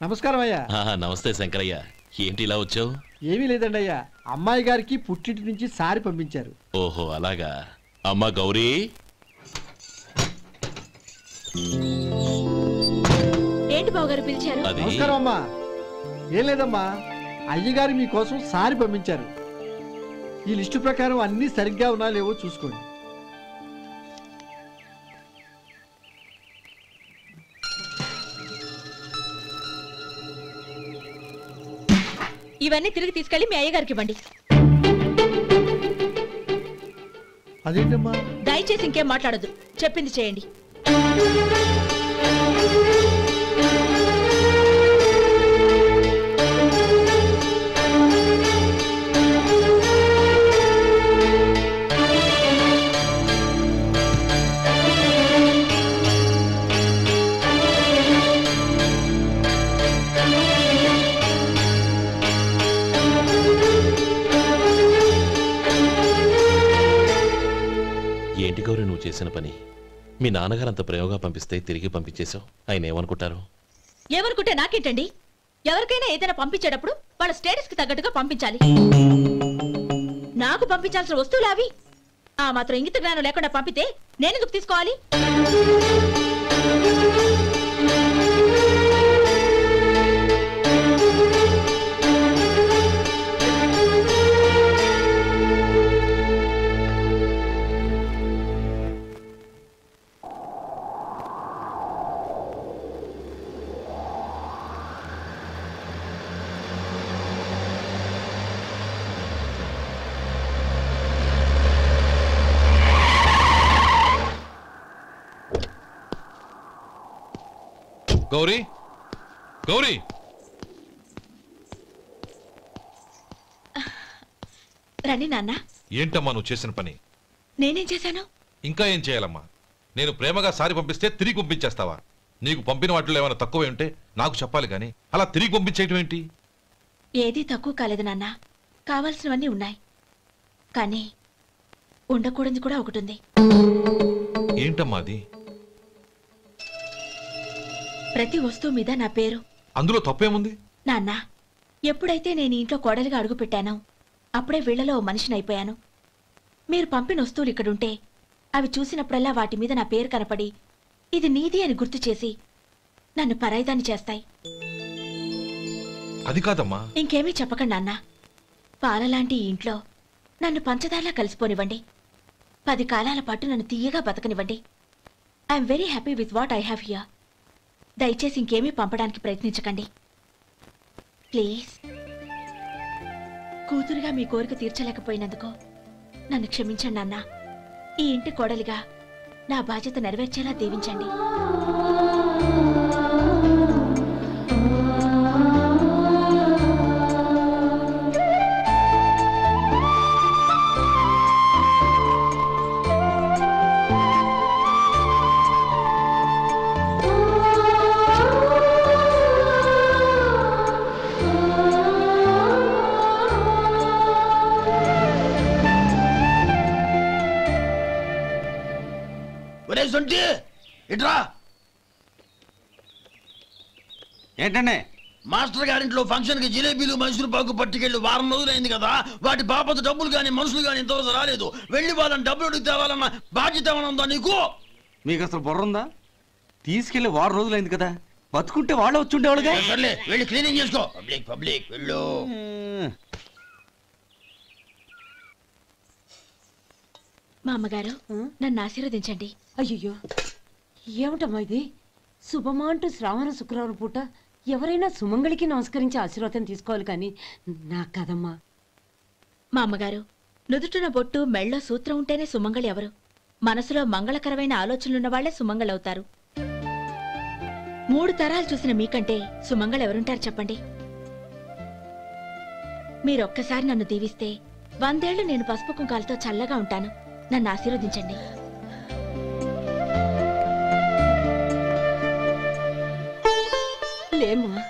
నమస్కారం అయ్యా. నమస్తే శంకరయ్య, ఏంటి ఇలా వచ్చావు? ఏమీ లేదండి అయ్యా, అమ్మాయి గారికి పుట్టింటి నుంచి సారి పంపించారు. ఓహో అలాగా. అమ్మా గౌరీ, ఏంటి బావగారు పిలిచారు? నమస్కారం అమ్మా. ఏం లేదమ్మా, అయ్యగారు మీకోసం సారి పంపించారు. ఈ లిస్టు ప్రకారం అన్ని సరిగ్గా ఉన్నా లేవో చూసుకోండి. ఇవన్నీ తిరిగి తీసుకెళ్లి మీ అయ్యగారికి ఇవ్వండి. అదేంటమ్మా? దయచేసి ఇంకేం మాట్లాడద్దు, చెప్పింది చేయండి. ఏంటి గౌరీ నువ్వు చేసిన పని? మీ నాన్నగారు అంత ప్రేమగా పంపిస్తే తిరిగి పంపించేశావు. ఆయన ఏమనుకుంటారు? ఏమనుకుంటే నాకేంటండి? ఎవరికైనా ఏదైనా పంపించేటప్పుడు వాళ్ళ స్టేటస్ కి తగ్గట్టుగా పంపించాలి. నాకు పంపించాల్సిన వస్తువులు అవి. ఆ మాత్రం ఇంగిత జ్ఞానం లేకుండా పంపితే నేనెందుకు తీసుకోవాలి? గౌరీ, గౌరీ, రండి నాన్న. ఏంటమ్మా నువ్వు చేసిన పని? నేనేం చేశాను? ఇంకా ఏం చేయాలమ్మా? నేను ప్రేమగా సారి పంపిస్తే తిరిగి పంపించేస్తావా? నీకు పంపిన వాటిలో ఏమైనా తక్కువ ఉంటే నాకు చెప్పాలి కానీ అలా తిరిగి పంపించేయటం ఏంటి? ఏదీ తక్కువ కాలేదు నాన్న, కావాల్సినవన్నీ ఉన్నాయి. కానీ ఉండకూడదు కూడా ఒకటి ఉంది. ఏంటమ్మా అది? ప్రతి వస్తువు మీద నా పేరు. అందులో తప్పేముంది? నాన్న, ఎప్పుడైతే నేను ఇంట్లో కోడలిగా అడుగు పెట్టానో అప్పుడే వీళ్లలో ఓ మనిషిని అయిపోయాను. మీరు పంపిన వస్తువులు ఇక్కడుంటే అవి చూసినప్పుడల్లా వాటి మీద నా పేరు కనపడి ఇది నీది అని గుర్తు చేసి నన్ను పరాయిదాన్ని చేస్తాయి. అది కాదమ్మా. ఇంకేమీ చెప్పకండి నాన్న. పాలలాంటి ఈ ఇంట్లో నన్ను పంచదారలా కలిసిపోనివ్వండి. 10 కాలాల పాటు నన్ను తీయగా బతకనివ్వండి. I'm very happy with what I have here. దయచేసి ఇంకేమీ పంపడానికి ప్రయత్నించకండి ప్లీజ్. కూతురుగా మీ కోరిక తీర్చలేకపోయినందుకు నన్ను క్షమించండి నాన్న. ఈ ఇంటి కోడలిగా నా బాధ్యత నెరవేర్చేలా దీవించండి. ఏంటండి? మాస్టర్ గారింట్లో ఫంక్షన్ కి జిలేబీలు మైసూరు పాకు పట్టుకెళ్ళి వారం రోజులైంది కదా. వాటి బాపత డబ్బులు కానీ మనుషులు కానీ ఇంతవరకు రాలేదు. వెళ్ళి వాళ్ళని డబ్బులు అడిగి తేవాలన్న బాధ్యత ఏమైనా ఉందా నీకు? మీకు అసలు బుర్ర ఉందా? తీసుకెళ్లి వారం రోజులైంది కదా, బతుకుంటే వాళ్ళు వచ్చి ఉండేవాళ్ళుగా. సర్లే వెళ్ళి క్లీనింగ్ చేసుకో. పబ్లిక్ పబ్లిక్ వెళ్ళు. మా అమ్మగారు నన్ను ఆశీర్వదించండి. అయ్యో ఏమిటమ్మా ఇది? శుభమా అంటూ శ్రావణ శుక్రవారం పూట ఎవరైనా సుమంగళికి నమస్కరించి ఆశీర్వాదం తీసుకోవాలి కానీ నాకు కదమ్మా. మా అమ్మగారు, నుదుటిన బొట్టు మెళ్ళో సూత్రం ఉంటేనే సుమంగళి ఎవరు? మనసులో మంగళకరమైన ఆలోచనలున్న వాళ్లే సుమంగళవుతారు. 3 తరాలు చూసిన మీకంటే సుమంగళ ఎవరుంటారు చెప్పండి? మీరొక్కసారి నన్ను దీవిస్తే 100 ఏళ్లు నేను పసుపు కుంకాలతో చల్లగా ఉంటాను. నన్ను ఆశీర్వదించండి. లేమ్మా.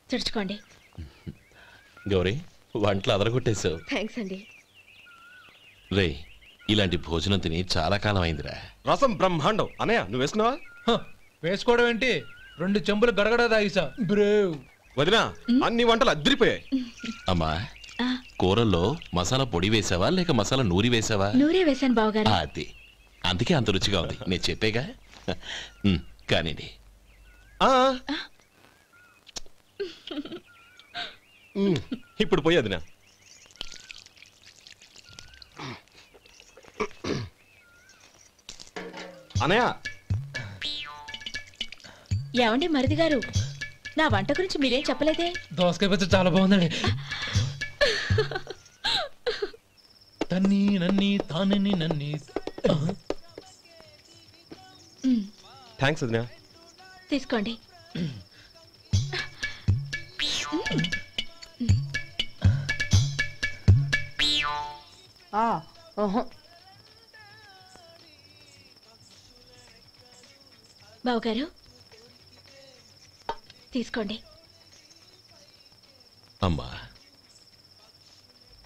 తుడుచుకోండి. గౌరీ వంటలు అదరగొట్టేశావు. థ్యాంక్స్ అండి. రే ఇలాంటి భోజనం తిని చాలా కాలం అయిందిరా. రసం బ్రహ్మాండం. అనయ్య నువ్వు వేసుకున్నావా? వేసుకోవడం ఏంటి, 2 చెంబులు గడగడ తాగిసా బ్రేవ్. వదినా అన్ని వంటలు అద్దరిపోయాయి. అమ్మా కూరల్లో మసాలా పొడి వేసావా లేక మసాలా నూరి వేసావా? నూరే వేశాను బావగారు. అది అందుకే అంత రుచిగా ఉంది. నేను చెప్పేగా. కానివ్వండి. ఇప్పుడు పోయి వదినా. అనయ్య ఏమండి మరిది గారు, నా వంట గురించి మీరేం చెప్పలేదే? దోసకాయ పచ్చడి చాలా బాగుందండి. తన్ని నన్ని తానని నన్ని. థ్యాంక్స్ వదినా. తీసుకోండి. బావగారు తీసుకోండి. అమ్మా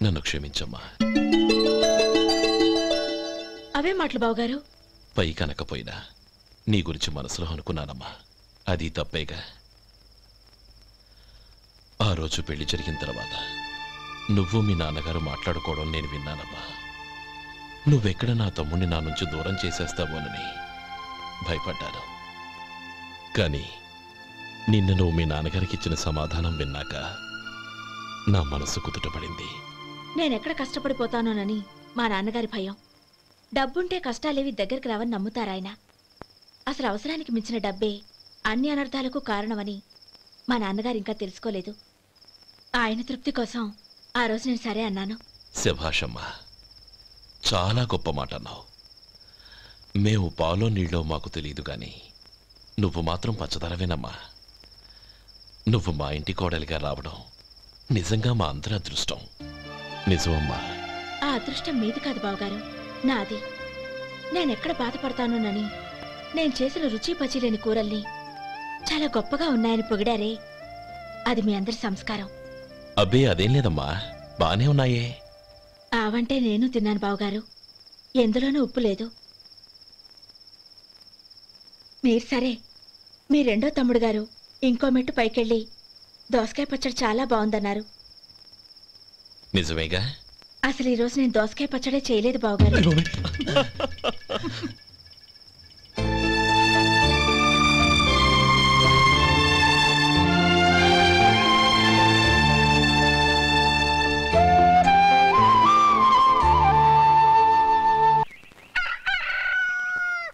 నన్ను క్షమించమ్మా. అవే మాటలు బావగారు. పై కనకపోయినా నీ గురించి మనసులో అనుకున్నానమ్మా. అది తప్పేగా. ఆ రోజు పెళ్లి జరిగిన తర్వాత నువ్వు మీ నాన్నగారు మాట్లాడుకోవడం నేను విన్నానమ్మా. నువ్వెక్కడ నా తమ్ముడిని నా నుంచి దూరం చేసేస్తావోనని భయపడ్డాను. కానీ నిన్న నువ్వు మీ నాన్నగారికి ఇచ్చిన సమాధానం విన్నాక నా మనసు కుదుటపడింది. నేనెక్కడ కష్టపడిపోతానోనని మా నాన్నగారి భయం. డబ్బుంటే కష్టాలేవి దగ్గరికి రావని నమ్ముతారాయన. అసలు అవసరానికి మించిన డబ్బే అన్ని అనర్థాలకు కారణమని మా నాన్నగారు ఇంకా తెలుసుకోలేదు. ఆయన తృప్తి కోసం ఆ రోజు నేను సరే అన్నాను. శభాషమ్మా, చాలా గొప్ప మాట అన్నావు. మేము పాలో నీళ్ళో మాకు తెలియదు గాని నువ్వు మాత్రం పంచదారవేనమ్మా. నువ్వు మా ఇంటి కోడలిగా రావడం నిజంగా మా అందరి అదృష్టం. నిజమమ్మా. ఆ అదృష్టం మీది కాదు బావగారు, నాది. నేనెక్కడ బాధపడతానోనని నేను చేసిన రుచి పచిలేని కూరల్ని చాలా గొప్పగా ఉన్నాయని పొగిడారే, అది మీ అందరి సంస్కారం. అబ్బే అదేం లేదమ్మా, బానే ఉన్నాయే. ఆవంటే నేను తిన్నాను బావగారు, ఎందులోనూ ఉప్పు లేదు. మీరు సరే, మీ రెండో తమ్ముడు గారు ఇంకో మెట్టు పైకెళ్ళి దోసకాయ పచ్చడి చాలా బాగుందన్నారు. నిజమేగా? అసలు ఈరోజు నేను దోసకాయ పచ్చడే చేయలేదు బావగారు.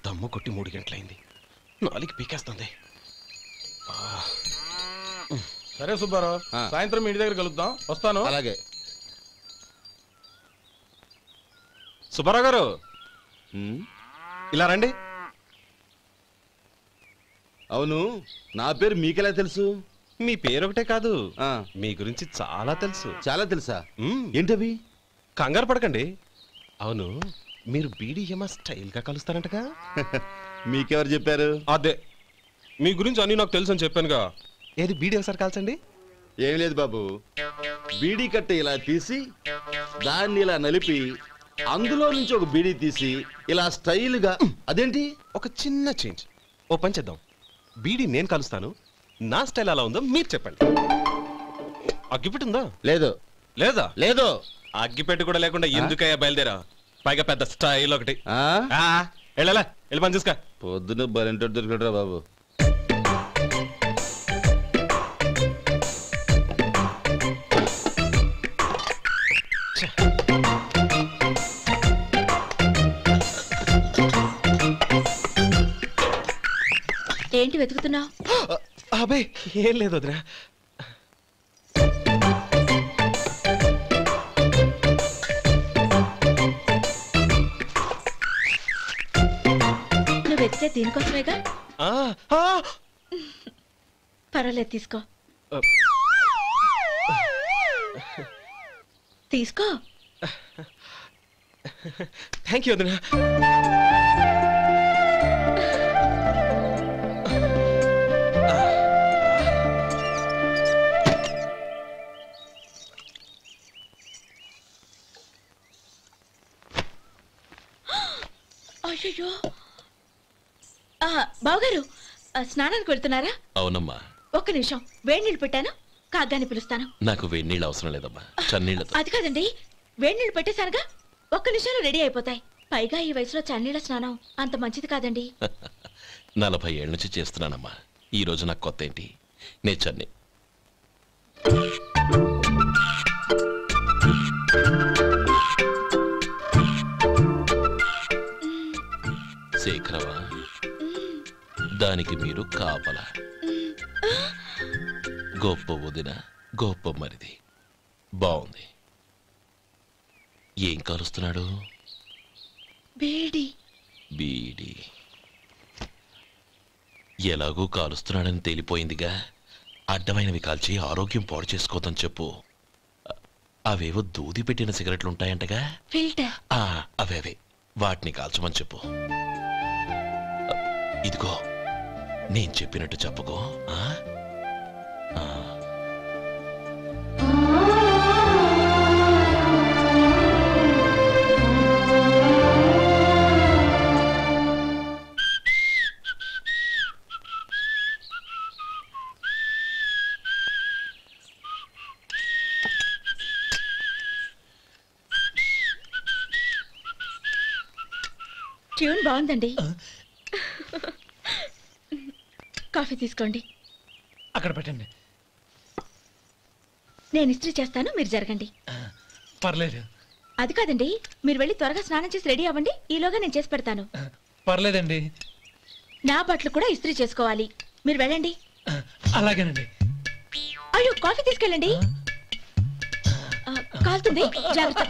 దమ్ము కొట్టి 3 గంటలైంది. 4కి పీకేస్తుంది. సరే సుబ్బారావు, సాయంత్రం ఇంటి దగ్గర కలుద్దాం. వస్తాను. అలాగే. సుబ్బారావు గారు ఇలా రండి. అవును, నా పేరు మీకెలా తెలుసు? మీ పేరు ఒకటే కాదు, మీ గురించి చాలా తెలుసు. చాలా తెలుసా? ఏంటవి? కంగారు పడకండి. అవును, మీరు బీడీఎం స్టైల్ గా కలుస్తారంటగా? మీకెవరు చెప్పారు? అదే మీ గురించి అన్ని నాకు తెలుసు అని చెప్పానుగా. ఏది బీడీ ఒకసారి కాల్చండి. ఏం లేదు బాబు, బీడీ కట్ట ఇలా తీసి దాన్ని ఇలా నలిపి అందులో నుంచి ఒక బీడీ తీసి ఇలా స్టైల్గా. అదేంటి? ఒక చిన్న చేంజ్. ఓ పని చేద్దాం, బీడీ నేను కలుస్తాను, నా స్టైల్ అలా ఉందో మీరు చెప్పండి. అగ్గిపెట్టి ఉందా? లేదు. లేదా? లేదు. అగ్గిపెట్టి కూడా లేకుండా ఎందుకయ్యా బయలుదేరా? పైగా పెద్ద స్టైల్ ఒకటి. వెళ్ళాలా, వెళ్ళి పని చూసుకో. పొద్దున బలింటోడు దొరికడరా బాబు. ఏంటి వెతుకుతున్నావు? అబే ఏం లేదు వదినా. నువ్వు వెతికే దీనికోసమేగా. పర్వాలేదు, తీసుకో. తీసుకో. థ్యాంక్ యూ వదినా. బావగారు స్నానానికి వెళ్తున్నారా? అవునమ్మా. ఒక్క నిమిషం, వేడి నీళ్ళు పెట్టాను, కాగ్గాని పిలుస్తాను. నాకు వేడి నీళ్ళు అవసరం లేదమ్మా, చన్నీళ్ళతో. అది కాదండి, వేడి నీళ్ళు పెట్టేశానుగా, ఒక్క నిమిషంలో రెడీ అయిపోతాయి. పైగా ఈ వయసులో చన్నీళ్ళ స్నానం అంత మంచిది కాదండి. 40 ఏళ్ళ నుంచి చేస్తున్నానమ్మా, ఈ రోజు నాకు కొత్త ఏంటి? నే చన్నీ. శేఖరవా, దానికి మీరు కాపలా. గొప్ప వదిన, గొప్ప మరిది. బాగుంది. ఏం కాలుస్తున్నాడు? బీడి. బీడి ఎలాగూ కాలుస్తున్నాడని తేలిపోయిందిగా. అడ్డమైనవి కాల్చి ఆరోగ్యం పాడు చేసుకోదని చెప్పు. అవేవో దూది పెట్టిన సిగరెట్లు ఉంటాయంటగా, ఫిల్టర్. అవే వాటిని కాల్చమని చెప్పు. ఇదిగో నేను చెప్పినట్టు చెప్పుకో. ట్యూన్ బాగుందండి. కాఫీ తీసుకోండి. అక్కడ పెట్టండి. నేను ఇస్త్రీ చేస్తాను, మీరు జరగండి. పర్లేదు. అది కాదండి, మీరు వెళ్ళి త్వరగా స్నానం చేసి రెడీ అవ్వండి, ఈలోగా నేను చేసి పెడతాను. పర్లేదండి. నా బట్టలు కూడా ఇస్త్రీ చేసుకోవాలి, మీరు వెళ్ళండి. అలాగేనండి. అయ్యో, కాఫీ తీసుకెళ్ళండి. కాలుతుంది, జాగ్రత్త.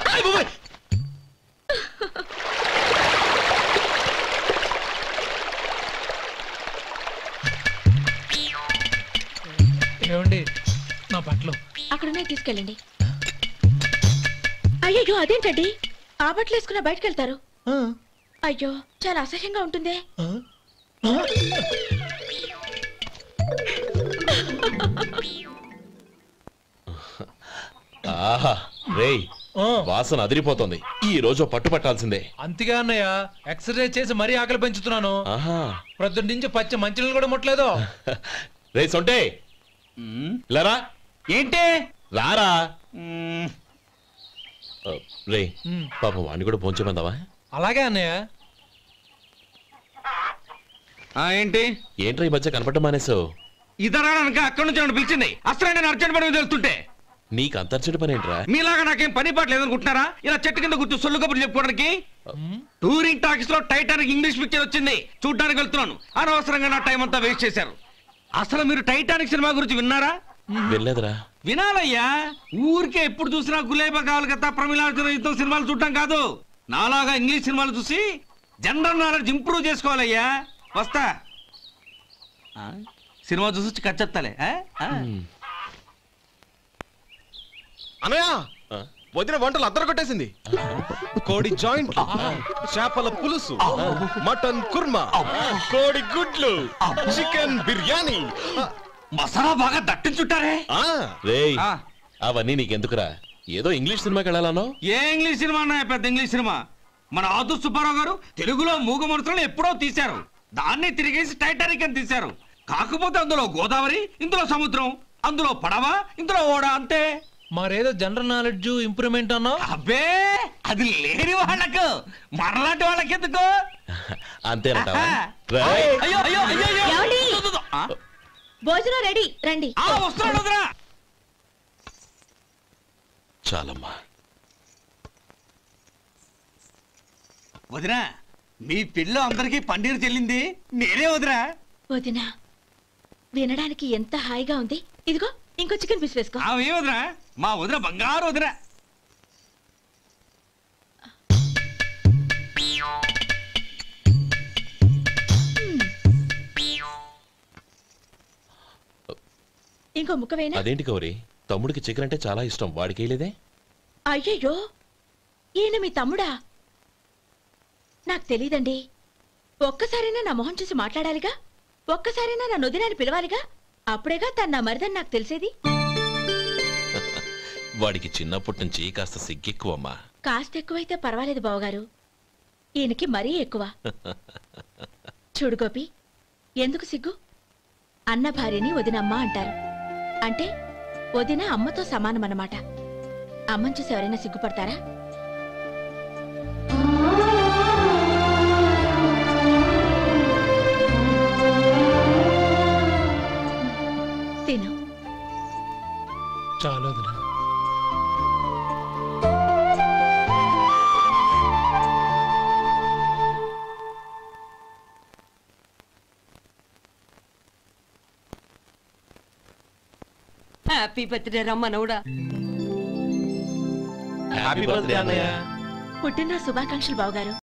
ఏమండి, నా బట్టలు అక్కడనే తీసుకెళ్ళండి. అయ్యో, అదేంటండి, ఆ బట్టలు వేసుకున్న బయటకు వెళ్తారు? అయ్యో, చాలా అసహ్యంగా ఉంటుందే. ఆహా రేయ్, వాసన అదిరిపోతుంది. ఈ రోజు పట్టుపట్టాల్సిందే. అంతగా అన్నయ్య, ఎక్సర్సైజ్ చేసి మరీ ఆకలి పెంచుతున్నాను. ప్రొద్దున నుంచి పచ్చ మంచినీళ్ళు కూడా ముట్టలేదు. రే సొంటే, లరా. ఏంటి? రారా. రే పాపం వాడిని కూడా పోంచమందావా? అలాగే అన్నయ్య. ఏంటి ఏంట్రా ఈ మధ్య కనపడడం మానేసావు? ఇదరా అక్కడి నుంచి నన్ను పిలిచింది. అసలు నేను అర్జెంట్ పని వెళ్తుంటే నీకు అంతర్చడి పని ఏంట్రా? మీలాగా నాకేం పని పాట లేదనుకుంటున్నారా? ఇలా చెట్టు కింద కూర్చో సొల్లు కబుర్లు చెప్పుకోవడానికి. టూరింగ్ టాకీస్ లో టైటానిక్ ఇంగ్లీష్ పిక్చర్ వచ్చింది, చూడ్డానికి వెళ్తున్నాను. అనవసరంగా నా టైం అంతా వేస్ట్ చేశారు. అసలు మీరు టైటానిక్ సినిమా గురించి విన్నారా? వెళ్ళలేదురా. వినాలయ్యా. ఊరికే ఎప్పుడు చూసినా గులేబా కావాలి కదా, ప్రమిళార్జున యుద్ధం సినిమాలు చూడటం కాదు. నాలాగా ఇంగ్లీష్ సినిమాలు చూసి జనరల్ నాలెడ్జ్ ఇంప్రూవ్ చేసుకోవాలయ్యా. వస్తా. సినిమా చూసి కచ్చెత్తాలే. అనయా, వదిన వంటలు అద్దరు కొట్టేసింది. కోడి జాయింట్, చేపల పులుసు, మటన్ కుర్మా, కోడి గుడ్లు, చికెన్ బిర్యానీ, మసాలా బాగా దట్టించుంటారే. రేయ్, అవన్నీ నీకెందుకురా? ఏదో ఇంగ్లీష్ సినిమాకి వెళ్ళాలనో? ఏ ఇంగ్లీష్ సినిమా అన్నా? పెద్ద ఇంగ్లీష్ సినిమా. మన ఆదు సుబ్బారావు గారు తెలుగులో మూగ మనుషులను ఎప్పుడో తీశారు. దాన్ని తిరిగేసి టైటానిక్ అని తీశారు. కాకపోతే అందులో గోదావరి, ఇందులో సముద్రం, అందులో పడవ, ఇందులో ఓడ, అంతే. మరేదో జనరల్ నాలెడ్జ్ ఇంప్రూవ్మెంట్ అన్నా? అబ్బే, అది లేని వాళ్ళకు, మనలాంటి వాళ్ళకి ఎందుకు? అంతేనంటావా? భోజనం రెడీ, రండి. వస్తున్నాడు వదరా. చాలమ్మా. వదినా, మీ పిల్ల అందరికీ పన్నీరు చెల్లింది నేనే వదినా. వదినా, వినడానికి ఎంత హాయిగా ఉంది. ఇదిగో ఇంకో చికెన్ పీస్ వేసుకో. ఏ వదినా, మా వదిన బంగారు వదినా. ఇంకో ముక్క వేయనా? అదేంటి గౌరీ, తమ్ముడికి చికెన్ అంటే చాలా ఇష్టం, వాడికి వేయలేదే? అయ్యయ్యో, ఈయన మీ తమ్ముడా? నాకు తెలీదండి. ఒక్కసారైనా నా మొహం చూసి మాట్లాడాలిగా, ఒక్కసారైనా నా నొదినాన్ని పిలవాలిగా, అప్పుడేగా తన నా మరిదని నాకు తెలిసేది. వాడికి చిన్నప్పటి నుంచి కాస్త సిగ్గెక్కువమ్మా. కాస్త ఎక్కువైతే పర్వాలేదు బావగారు, ఈయనకి మరీ ఎక్కువ. చూడు గోపి, ఎందుకు సిగ్గు? అన్న భార్యని వదినమ్మ అంటారు. అంటే వదిన అమ్మతో సమానమన్నమాట. అమ్మని చూసి ఎవరైనా సిగ్గుపడతారా? తిను. చాలు వదినా. హ్యాపీ బర్త్డే రమ్మనవుడా. హ్యాపీ బర్త్డే అన్నయ్య. పుట్టిన శుభాకాంక్షలు బావగారు.